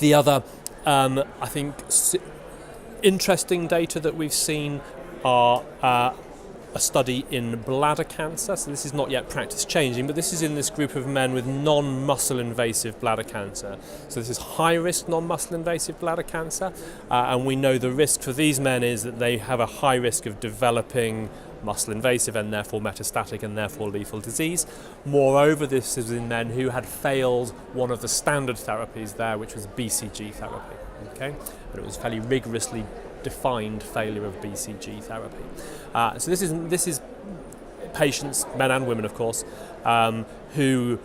The other, I think, interesting data that we've seen are a study in bladder cancer. So this is not yet practice changing, but this is in this group of men with non-muscle invasive bladder cancer. So this is high risk non-muscle invasive bladder cancer, and we know the risk for these men is that they have a high risk of developing muscle invasive and therefore metastatic and therefore lethal disease. Moreover, this is in men who had failed one of the standard therapies there, which was BCG therapy. Okay, and it was fairly rigorously defined failure of BCG therapy. So this is patients, men and women of course, who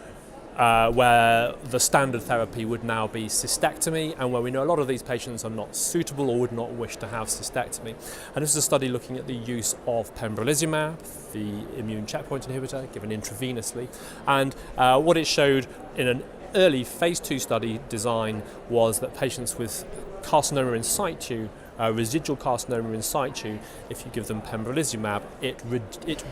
where the standard therapy would now be cystectomy, and where we know a lot of these patients are not suitable or would not wish to have cystectomy. And this is a study looking at the use of Pembrolizumab, the immune checkpoint inhibitor, given intravenously. And what it showed in an early phase 2 study design was that patients with carcinoma in situ, residual carcinoma in situ, if you give them Pembrolizumab, it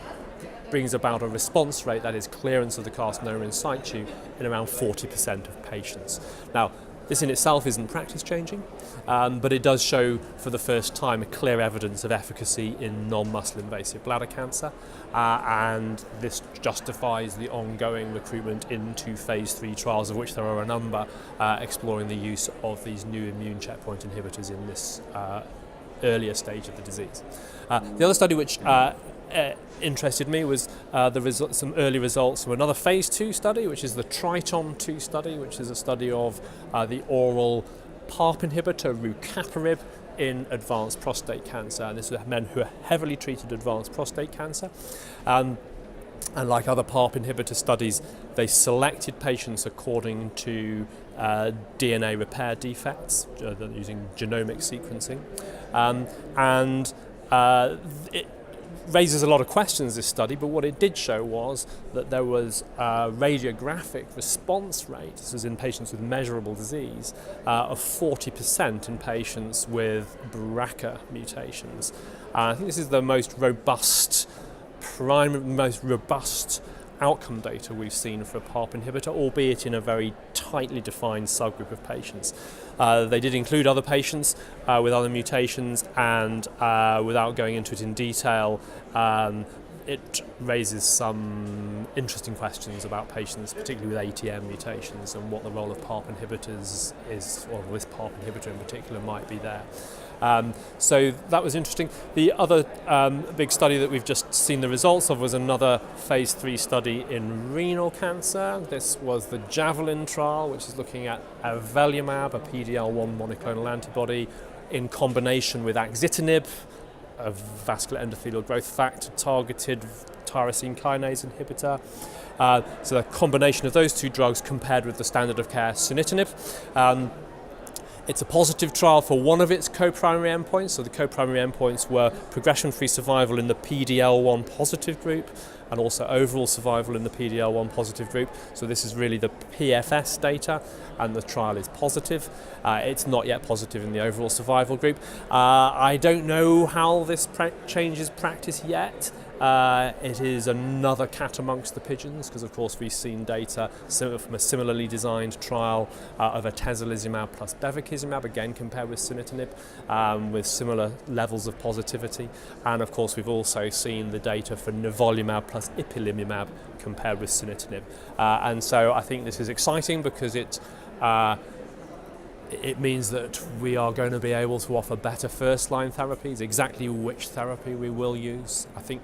brings about a response rate, that is clearance of the carcinoma in situ, in around 40% of patients. Now, this in itself isn't practice changing, but it does show for the first time a clear evidence of efficacy in non-muscle invasive bladder cancer, and this justifies the ongoing recruitment into phase 3 trials, of which there are a number, exploring the use of these new immune checkpoint inhibitors in this earlier stage of the disease. The other study which interested me was some early results from another phase 2 study, which is the Triton 2 study, which is a study of the oral PARP inhibitor Rucaparib in advanced prostate cancer. And this is men who are heavily treated advanced prostate cancer. And like other PARP inhibitor studies, they selected patients according to DNA repair defects, using genomic sequencing. It raises a lot of questions, this study, but what it did show was that there was a radiographic response rate, this is in patients with measurable disease, of 40% in patients with BRCA mutations. I think this is the most robust outcome data we've seen for a PARP inhibitor, albeit in a very tightly defined subgroup of patients. They did include other patients with other mutations, and without going into it in detail, it raises some interesting questions about patients, particularly with ATM mutations, and what the role of PARP inhibitors is, or this PARP inhibitor in particular might be there. So that was interesting. The other big study that we've just seen the results of was another phase 3 study in renal cancer. This was the JAVELIN trial, which is looking at Avelumab, a PD-L1 monoclonal antibody, in combination with Axitinib, a vascular endothelial growth factor targeted tyrosine kinase inhibitor. So a combination of those two drugs compared with the standard of care sunitinib. It's a positive trial for one of its co-primary endpoints. So the co-primary endpoints were progression-free survival in the PD-L1 positive group, and also overall survival in the PD-L1 positive group. So this is really the PFS data, and the trial is positive. It's not yet positive in the overall survival group. I don't know how this changes practice yet. It is another cat amongst the pigeons, because of course we've seen data from a similarly designed trial of atezolizumab plus bevacizumab, again compared with sunitinib, with similar levels of positivity. And of course we've also seen the data for nivolumab plus ipilimumab compared with sunitinib. And so I think this is exciting because it means that we are going to be able to offer better first-line therapies. Exactly which therapy we will use, I think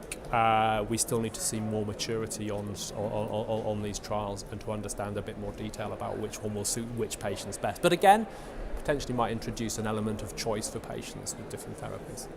we still need to see more maturity on these trials, and to understand a bit more detail about which one will suit which patients best. But again, potentially might introduce an element of choice for patients with different therapies.